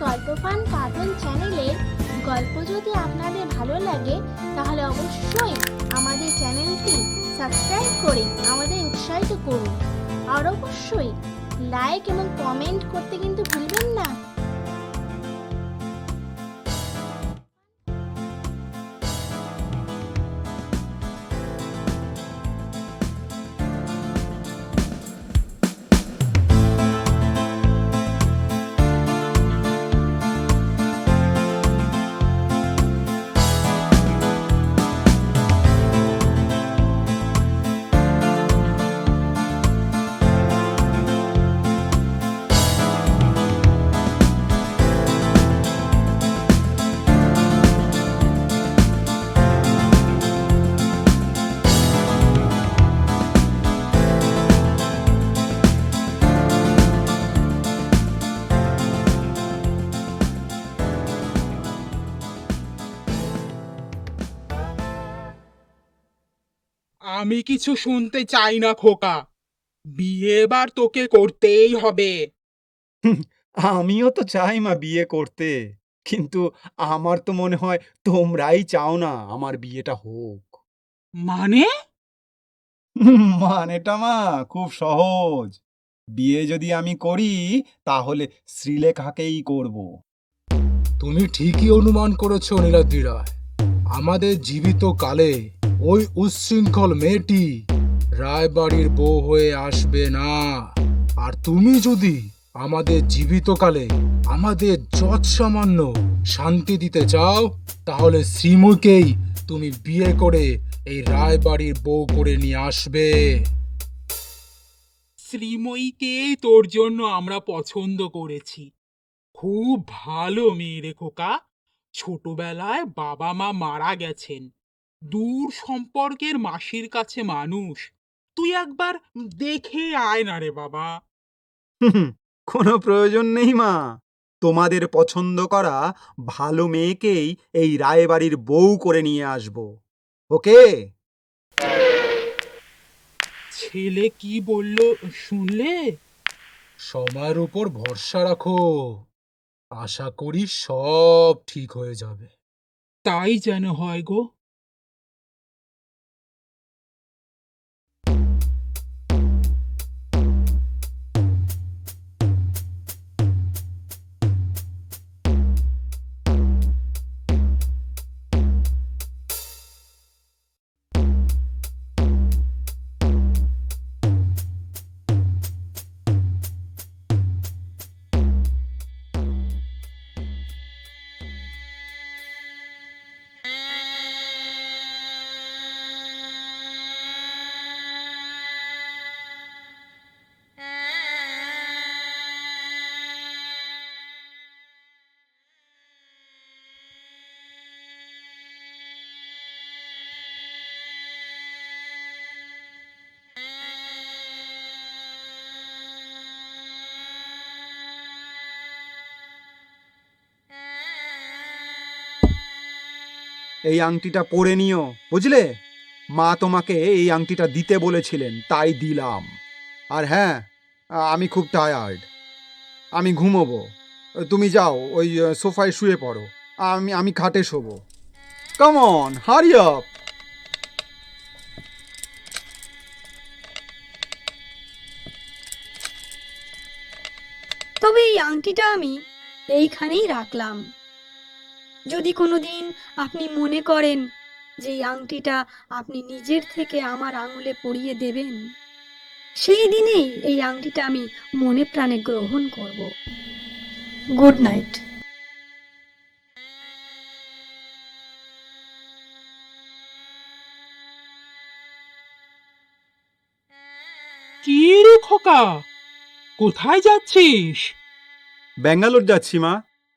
গল্প fun cartoon চ্যানেলের গল্প যদি আপনাদের ভালো লাগে তাহলে অবশ্যই আমাদের চ্যানেলটি সাবস্ক্রাইব করে আমাদের উৎসাহিত করুন। আর অবশ্যই লাইক এবং কমেন্ট করতে কিন্তু ভুলবেন না। আমি কিছু শুনতে চাই না খোকা, বিয়ে এবার তোকে করতেই হবে। আমিও তো চাই মা বিয়ে করতে, কিন্তু আমার তো মনে হয় তোমরাই চাও না আমার বিয়েটা হোক। মানে? মানেটা মা খুব সহজ। বিয়ে যদি আমি করি তাহলে শ্রীলেখাকেই করব। তুমি ঠিকই অনুমান করেছো নীলাদ্রি রায়। আমাদের জীবিত কালে ওই উচ্ছৃঙ্খল মেয়েটি রায়বাড়ির বউ হয়ে আসবে না। আর তুমি যদি আমাদের জীবিত কালে আমাদের যৎসামান্য শান্তি দিতে চাও তাহলে শ্রীমুখেই তুমি বিয়ে করে এই রায়বাড়ির বউ করে নিয়ে আসবে। শ্রীময়ীকেই তোর জন্য আমরা পছন্দ করেছি। খুব ভালো মেয়ে রে খোকা। ছোটবেলায় বাবা মা মারা গেছেন, দূর সম্পর্কের মাসির কাছে মানুষ। তুই একবার দেখে আয় না রে বাবা। কোনো প্রয়োজন নেই মা। তোমাদের পছন্দ করা ভালো মেয়েকেই এই রায়বাড়ির বউ করে নিয়ে আসব। ওকে? ছেলে কি বলল শুনলে? সময়ের উপর ভরসা রাখো, আশা করি সব ঠিক হয়ে যাবে। তাই যেন হয় গো। এই আংটিটা পরে নিও, বুঝলে? মা তোমাকে এই আংটিটা দিতে বলেছিলেন, তাই দিলাম। আর হ্যাঁ, আমি খুব টায়ার্ড, আমি ঘুমোবো। তুমি যাও, ওই সোফায় শুয়ে পড়ো, আমি আমি খাটে শোবো। Come on, hurry up. তবে এই আংটিটা আমি এইখানেই রাখলাম। যদি কোনোদিন আপনি মনে করেন যে এই আংটিটা আপনি নিজের থেকে আমার আঙুলে পরিয়ে দেবেন, সেই দিনেই এই আংটিটা আমি মনে প্রাণে গ্রহণ করব। Good night. কি রে খোকা, কোথায় যাচ্ছিস? ব্যাঙ্গালোর যাচ্ছি মা,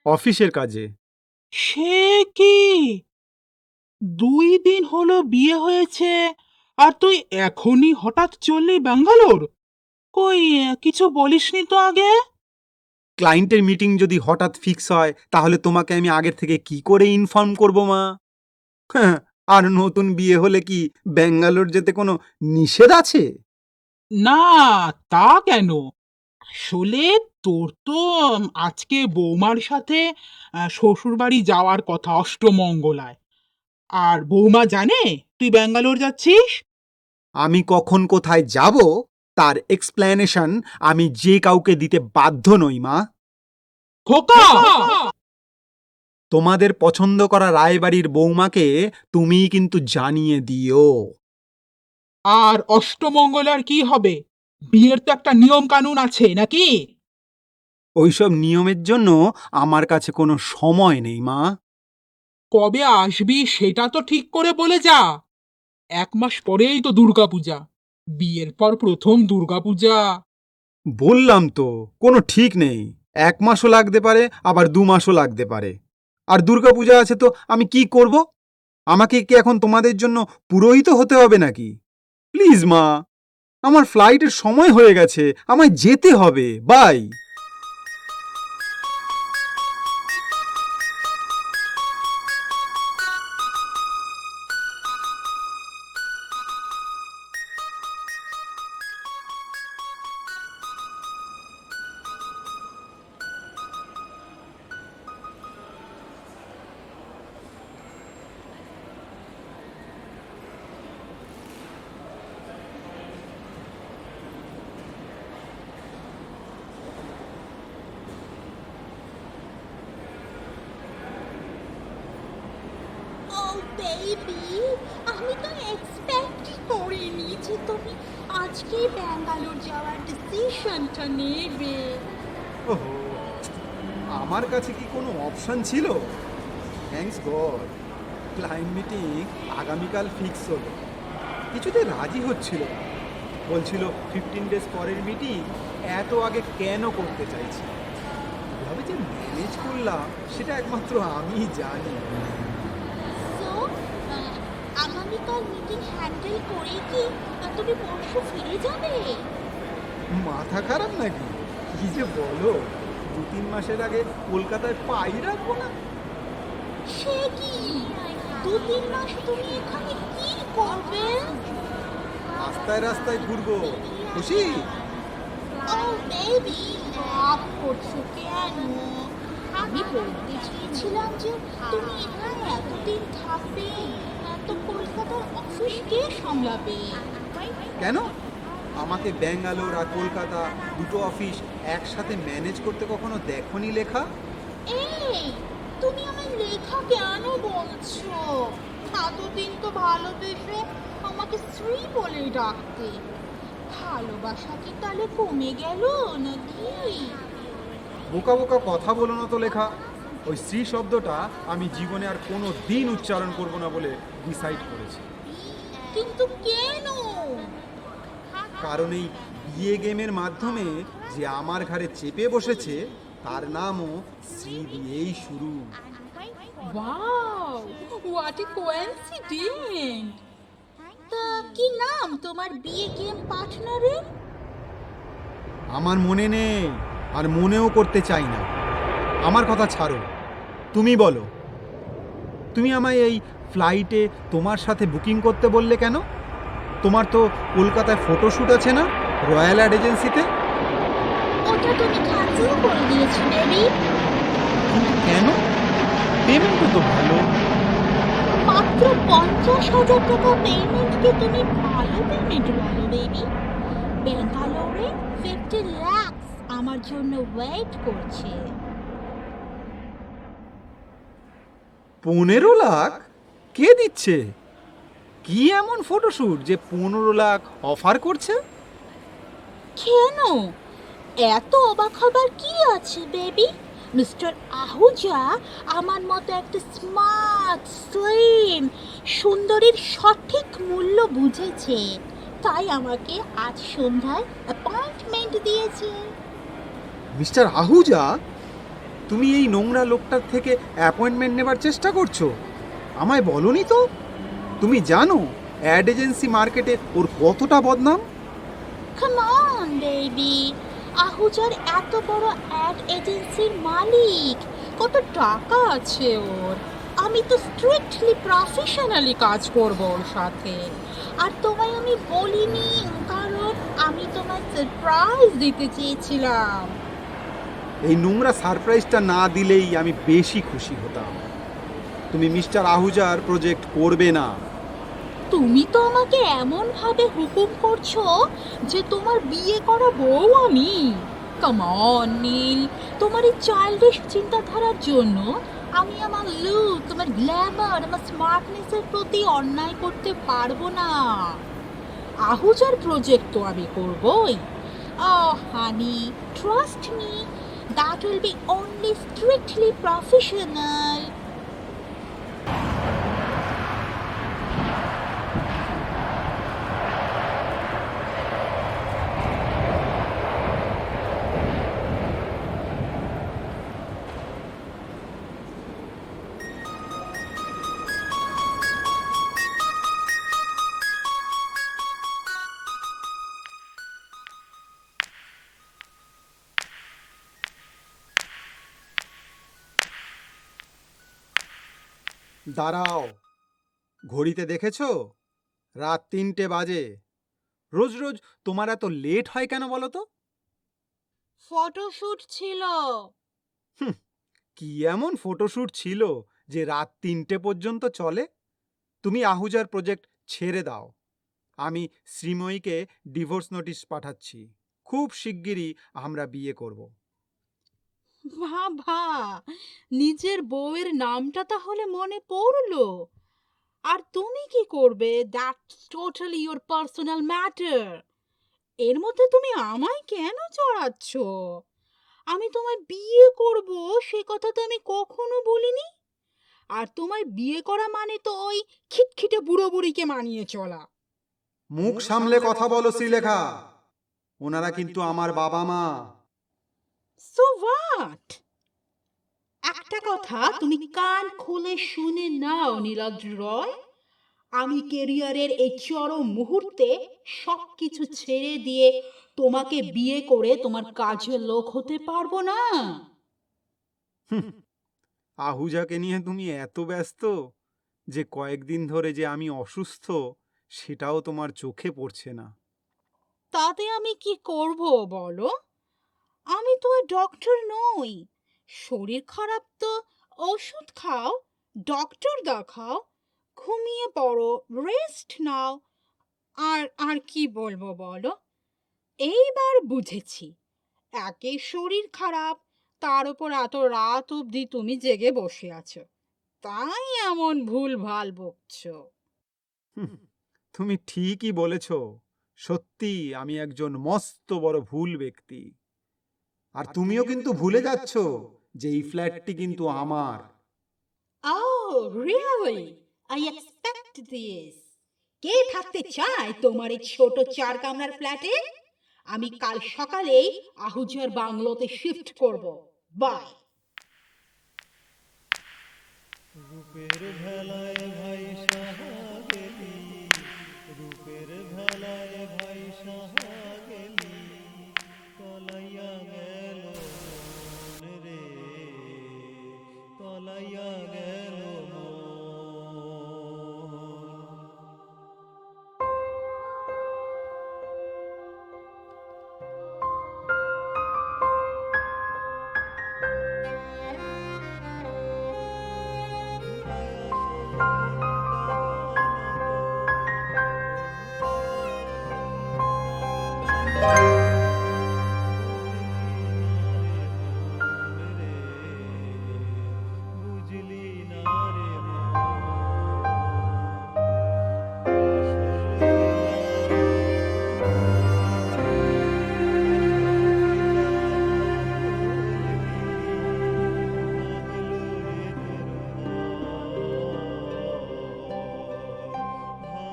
অফিসের কাজে। সে কি, 2 দিন হলো বিয়ে হয়েছে আর তুই এখনই হঠাৎ চললি ব্যাঙ্গালোর? কই, কিছু বলিসনি তো আগে? ক্লায়েন্টের মিটিং যদি হঠাৎ ফিক্স হয় তাহলে তোমাকে আমি আগের থেকে কি করে ইনফর্ম করব মা? হ্যাঁ, আর নতুন বিয়ে হলে কি ব্যাঙ্গালোর যেতে কোনো নিষেধ আছে? না, তা কেন? আসলে তোর তো আজকে বৌমার সাথে শ্বশুর বাড়ি যাওয়ার কথা অষ্টমঙ্গলায়। আর বৌমা জানে তুই ব্যাঙ্গালোর যাচ্ছিস? আমি কখন কোথায় যাব তার এক্সপ্লেনেশন আমি যে কাউকে দিতে বাধ্য নই মা। খোকা! তোমাদের পছন্দ করা রায়বাড়ির বৌমাকে তুমিই কিন্তু জানিয়ে দিও। আর অষ্টমঙ্গলার কি হবে? বিয়ের তো একটা নিয়ম কানুন আছে নাকি? ওইসব নিয়মের জন্য আমার কাছে কোনো সময় নেই মা। কবে আসবি সেটা তো ঠিক করে বলে যা। 1 মাস পরেই তো দুর্গাপূজা। বিয়ের পর প্রথম দুর্গাপূজা। বললাম তো কোনো ঠিক নেই, 1 মাসও লাগতে পারে আবার 2 মাসও লাগতে পারে। আর দুর্গাপূজা আছে তো আমি কি করব? আমাকে কি এখন তোমাদের জন্য পুরোহিত হতে হবে নাকি? প্লিজ মা, আমার ফ্লাইটের সময় হয়ে গেছে, আমায় যেতে হবে। বাই। ও বেবি, আমি তো এক্সপেক্টই করিনি যে তুমি আজকে ব্যাঙ্গালোর যাওয়ার ডিসিশনটা নেবে। ওহো, আমার কাছে কি কোনো অপশন ছিল? থ্যাঙ্কস গড, ক্লায়েন্ট মিটিং আগামীকাল ফিক্স হলো। কিছুতে রাজি হচ্ছিল না, বলছিল 15 ডেজ পরের মিটিং এত আগে কেন করতে চাইছি। কিভাবে যে ম্যানেজ করলাম সেটা একমাত্র আমিই জানি। সো আগামীকাল মিটিং হ্যান্ডেল করে কি তুমি পরশু ফিরে যাবে? মাথা খারাপ নাকি? কি যে বলো, 2-3 মাসের আগে কলকাতায় পাই রাখবো না? সে কি 2-3 মাস তুমি এখানে কি করবে? রাস্তায় রাস্তায় ঘুরবো। খুশি? ও বেবি, রাগ করছো কেন? আমি বলতে চেয়েছিলাম যে তুমি এখানে এতদিন থাকবে, তো কলকাতার অফিস কে সামলাবে? কেন? আমাকে ব্যাঙ্গালোর আর কলকাতা দুটো অফিস একসাথে ম্যানেজ করতে কখনো দেখোনি লেখা? এই, তুমি আমার লেখা কেন বলছো? এতদিন তো ভালোবেসে আমাকে শ্রী বলে ডাকতে। ভালোবাসা কি তাহলে কমে গেল নাকি? বোকা বোকা কথা বলো না তো লেখা। ওই স্ত্রী শব্দটা আমি জীবনে আর কোনো দিন উচ্চারণ করব না বলে ডিসাইড করেছি। কিন্তু কেন? কারণ এই বিয়ে গেমের মাধ্যমে যে আমার ঘাড়ে চেপে বসেছে তার নামও শ্রী দিয়েই শুরু। Wow, what a coincident! তা কি নাম তোমার বিয়ে গেম পার্টনারের? আমার মনে নেই আর মনেও করতে চাই না। আমার কথা ছাড়ো, তুমি বলো। তুমি আমায় এই ফ্লাইটে তোমার সাথে বুকিং করতে বললে কেন? তোমার তো কলকাতায় ফটোশ্যুট আছে না, রয়্যাল অ্যাড এজেন্সিতে? ওটা তুমি ক্যান্সেল করে দিয়েছো বেবি। কিন্তু কেন? পেমেন্টও তো ভালো। মাত্র 50,000 টাকা পেমেন্টকে তুমি ভালো পেমেন্ট বলো বেবি? ব্যাঙ্গালোরে 50 লাখ আমার জন্য ওয়েট করছে। 15 লাখ? কে দিচ্ছে? কি এমন ফটোশ্যুট যে 15 লাখ অফার করছে? কেন? এত অবাক হবার কি আছে বেবি? মিস্টার আহুজা আমার মতো একটা স্মার্ট, স্লিম সুন্দরীর সঠিক মূল্য বুঝেছে, তাই আমাকে আজ সন্ধ্যায় অ্যাপয়েন্টমেন্ট দিয়েছে। মিস্টার আহুজা, তুমি এই নোংরা লোকটার থেকে অ্যাপয়েন্টমেন্ট নেবার চেষ্টা করছো? আমায় বলনি তো? তুমি জানো অ্যাড এজেন্সি মার্কেটে ওর কতটা বদনাম? কাম অন বেবি, আহুজার এত বড় অ্যাড এজেন্সির মালিক, কত টাকা আছে ওর। আমি তো স্ট্রিক্টলি প্রফেশনালি কাজ করব ওর সাথে। আর তোমায় আমি বলিনি কারণ আমি তোমায় সারপ্রাইজ দিতে চেয়েছিলাম। এই নোংরা সারপ্রাইজটা না দিলেই আমি বেশি খুশি হতাম। তুমি মিস্টার আহুজার প্রজেক্ট করবে না। তুমি তো আমাকে এমন ভাবে হুকুম করছো যে তোমার বিয়ে করা বউ আমি। কাম অন নীল, তোমার এই চাইল্ডিশ চিন্তাধারার জন্য আমি আমার লুক, তোমার গ্ল্যামার, আমার স্মার্টনেসের প্রতি অন্যায় করতে পারবো না। আহুজার প্রজেক্ট তো আমি করবই। Oh honey, trust me, that will be only strictly professional. দাঁড়াও, ঘড়িতে দেখেছো? রাত 3টে বাজে। রোজ রোজ তোমার এত লেট হয় কেন বলো তো? ফটোশুট ছিল। কি এমন ফটোশ্যুট ছিল যে রাত 3টে পর্যন্ত চলে? তুমি আহুজার প্রজেক্ট ছেড়ে দাও। আমি শ্রীময়ীকে ডিভোর্স নোটিশ পাঠাচ্ছি। খুব শিগগিরই আমরা বিয়ে করব। বাবা, নিজের বউয়ের নামটা তাহলে মনে পড়লো। আর তুমি কি করবে, that's totally your personal matter. এর মধ্যে তুমি আমায় কেন জড়াচ্ছ? আমি তোমায় বিয়ে করব সে কথা তো আমি কখনো বলিনি। আর তোমায় বিয়ে করা মানে তো ওই খিটখিটে বুড়ো বুড়িকে মানিয়ে চলা। মুখ সামলে কথা বলো শ্রীলেখা, ওনারা কিন্তু আমার বাবা মা। So what? একটা কথা তুমি কান খুলে শুনে নাও নীলাদ্রি রয়, আমি কেরিয়ারের এই চরম মুহূর্তে সবকিছু ছেড়ে দিয়ে তোমাকে বিয়ে করে তোমার কাজের লোক হতে পারবো না। আহুজাকে নিয়ে তুমি এত ব্যস্ত যে কয়েকদিন ধরে যে আমি অসুস্থ সেটাও তোমার চোখে পড়ছে না। তাতে আমি কি করব বলো? আমি তো আর ডক্টর নই। শরীর খারাপ তো ওষুধ খাও, ডক্টর দেখাও, ঘুমিয়ে পড়ো, রেস্ট নাও। আর আর কি বলবো বলো? এইবার বুঝেছি, একে শরীর খারাপ, তার উপর এত রাত অবধি তুমি জেগে বসে আছো, তাই এমন ভুল ভাল বকছো। হুম, তুমি ঠিকই বলেছ। সত্যি আমি একজন মস্ত বড় ভুল ব্যক্তি। আর তুমিও কিন্তু ভুলে যাচ্ছ যে এই ফ্ল্যাটটি কিন্তু আমার। Oh, really? I expect this. কে থাকতে চায় তোমার এই ছোট 4 কামরার ফ্ল্যাটে? আমি কাল সকালেই আহুজার বাংলোতে শিফট করব। বাই। রূপের ভেলায় ভাই সাহা গেলি, রূপের ভেলায় ভাই সাহা গেলি, তলাইয়া গেল মন রে, তলাইয়া গেল মন। বুঝলি না রে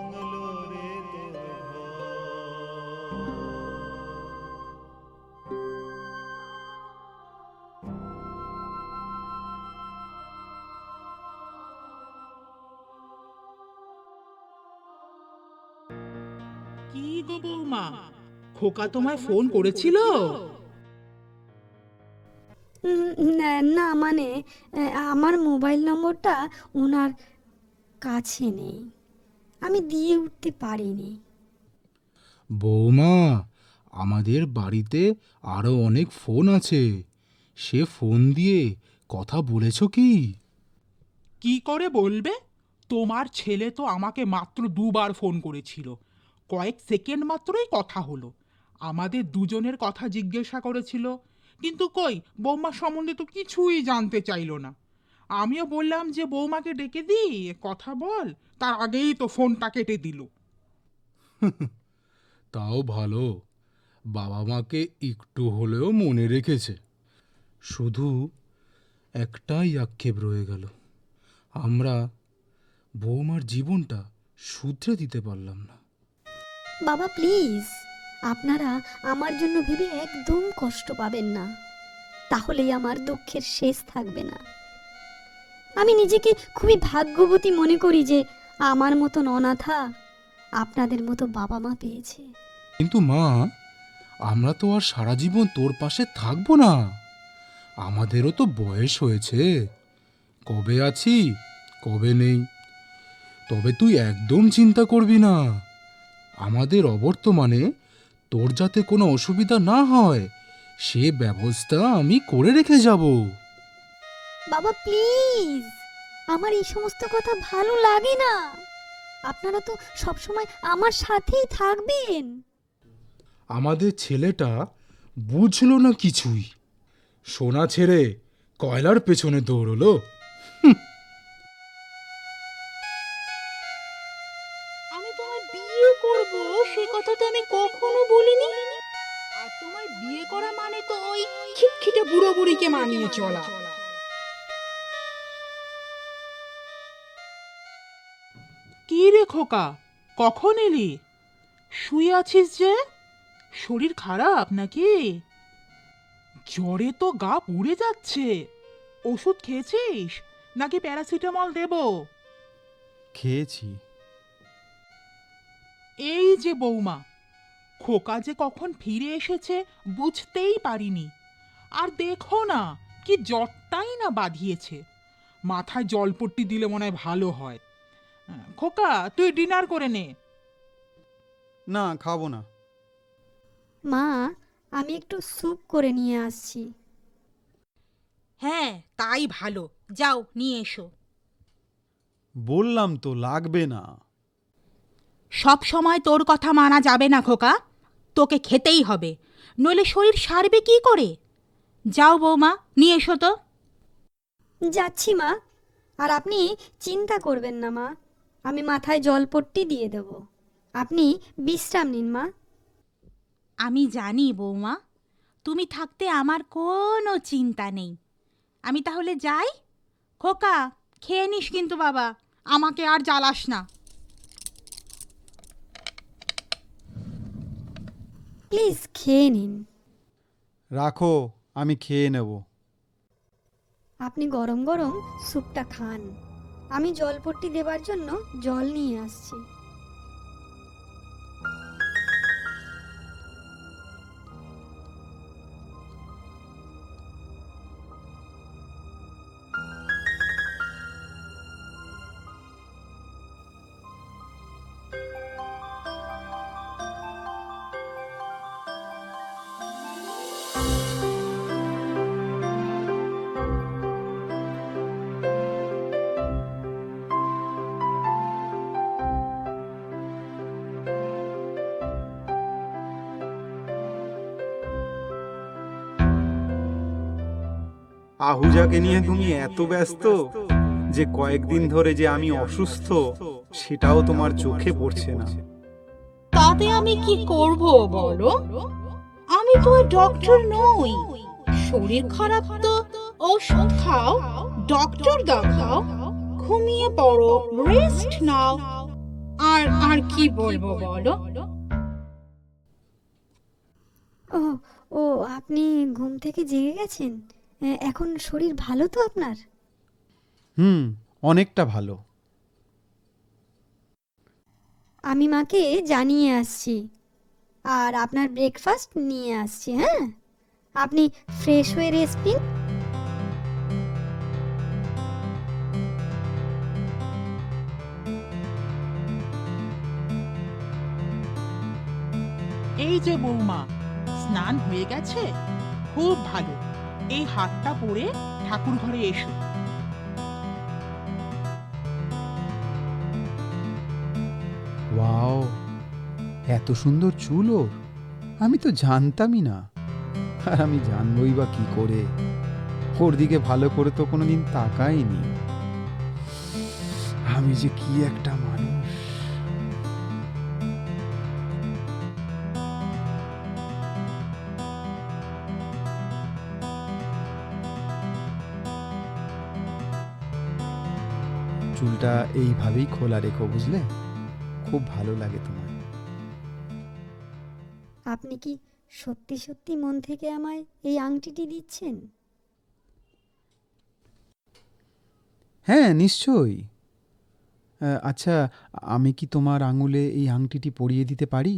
ভাঙলো রে তোর কি গো বৌমা, খোকা তোমায় ফোন করেছিল? না মানে আমার মোবাইল নম্বরটা ওনার কাছে নেই, আমি দিয়ে উঠতে পারিনি। বৌমা, আমাদের বাড়িতে আরো অনেক ফোন আছে, সে ফোন দিয়ে কথা বলেছ কি? কি করে বলবে? তোমার ছেলে তো আমাকে মাত্র 2বার ফোন করেছিল, কয়েক সেকেন্ড মাত্রই কথা হলো। আমাদের দুজনের কথা জিজ্ঞাসা করেছিল, কিন্তু কই বৌমা সম্বন্ধে তো কিছুই জানতে চাইলো না। আমিও বললাম যে বৌমাকে ডেকে দিই, কথা বল, তার আগেই তো ফোনটা কেটে দিল। তাও ভালো, বাবা মাকে একটু হলেও মনে রেখেছে। শুধু একটাই আক্ষেপ রয়ে গেল, আমরা বৌমার জীবনটা শুধরে দিতে পারলাম না। বাবা প্লিজ, আপনারা আমার জন্য ভেবে একদম কষ্ট পাবেন না, তাহলেই আমার দুঃখের শেষ থাকবে না। আমি নিজেকে খুবই ভাগ্যবতী মনে করি যে আমার মতন অনাথা আপনাদের মতো বাবা মা পেয়েছে। কিন্তু মা, আমরা তো আর সারা জীবন তোর পাশে থাকবো না। আমাদেরও তো বয়স হয়েছে, কবে আছি কবে নেই। তবে তুই একদম চিন্তা করবি না, আমাদের অবর্তমানে তোর যাতে কোনো অসুবিধা না হয় সে ব্যবস্থা আমি করে রেখে যাব। বাবা প্লিজ, আমার এই সমস্ত কথা ভালো লাগে না। আপনারা তো সবসময় আমার সাথেই থাকবেন। আমাদের ছেলেটা বুঝলো না কিছুই, সোনা ছেড়ে কয়লার পেছনে দৌড়লো। আমি তোমায় বিয়ে করব সে কথা তো আমি কখনো বলিনি। আর তোমায় বিয়ে করা মানে তো ওই খিটখিটে বুড়ো বুড়িকে মানিয়ে চলা। কি রে খোকা, কখন এলি? শুয়ে আছিস যে? শরীর খারাপ নাকি? জ্বরে তো গা পুড়ে যাচ্ছে। ওষুধ খেয়েছিস নাকি প্যারাসিটামল দেব? খেয়েছি। এই যে বৌমা, খোকা যে কখন ফিরে এসেছে বুঝতেই পারিনি। আর দেখো না, কি জ্বরটাই না বাঁধিয়েছে। মাথায় জলপট্টি দিলে মনে হয় ভালো হয়। খোকা, তুই ডিনার করে নে। না, খাবো না। মা, আমি একটু স্যুপ করে নিয়ে আসছি। হ্যাঁ, তাই ভালো, যাও নিয়ে এসো। বললাম তো লাগবে না। সব সময় তোর কথা মানা যাবে না খোকা, তোকে খেতেই হবে, নইলে শরীর সারবে কি করে? যাও বৌমা, নিয়ে এসো তো। যাচ্ছি মা, আর আপনি চিন্তা করবেন না মা, আমি মাথায় জলপট্টি দিয়ে দেব। আপনি বিশ্রাম নিন মা। আমি জানি বৌমা, তুমি থাকতে আমার কোনো চিন্তা নেই। আমি তাহলে যাই। খোকা, খেয়ে নিস কিন্তু বাবা, আমাকে আর জ্বালাস না। প্লিজ খেয়ে নিন। রাখো, আমি খেয়ে নেব। আপনি গরম গরম স্যুপটা খান, আমি জলপট্টি দেবার জন্য জল নিয়ে আসছি। আহুজাকে নিয়ে তুমি এত ব্যস্ত যে কয়েকদিন ধরে যে আমি অসুস্থ সেটাও তোমার চোখে পড়ছে না। তাতে আমি কি করব বলো? আমি তো ডক্টর নই। শরীর খারাপ তো ওষুধ খাও, ডক্টর দেখাও, ঘুমিয়ে পড়ো, রেস্ট নাও। আর আর কি বলবো বলো? ও ও আপনি ঘুম থেকে জেগে গেছেন? এখন শরীর ভালো তো আপনার? অনেকটা ভালো। আমি মাকে জানিয়ে আসছি, আর আপনার ব্রেকফাস্ট নিয়ে আসছি। হ্যাঁ, আপনি ফ্রেশ হয়ে রেস্ট নিন। এই যে বৌমা, স্নান হয়ে গেছে? খুব ভালো। এই হাতটা পরে ঠাকুর ঘরে এসো। ওয়াও, এত সুন্দর চুল ওর! আমি তো জানতামই না। আর আমি জানবই বা কি করে? ওর দিকে ভালো করে তো কোনোদিন তাকাইনি। আমি যে কি একটা মানুষ! চুলটা এইভাবেই খোলা রেখো, বুঝলে? খুব ভালো লাগে তোমার। আপনি কি সত্যি সত্যি মন থেকে আমায় এই আংটিটি দিচ্ছেন? হ্যাঁ, নিশ্চয়ই। আচ্ছা, আমি কি তোমার আঙুলে এই আংটিটি পরিয়ে দিতে পারি?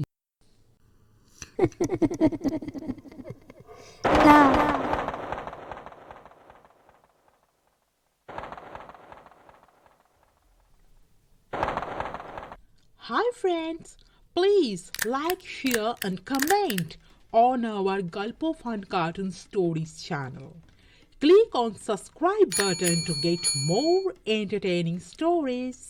না। Hi friends, please like, share and comment on our Gulpo Fun Cartoon Stories channel. Click on subscribe button to get more entertaining stories.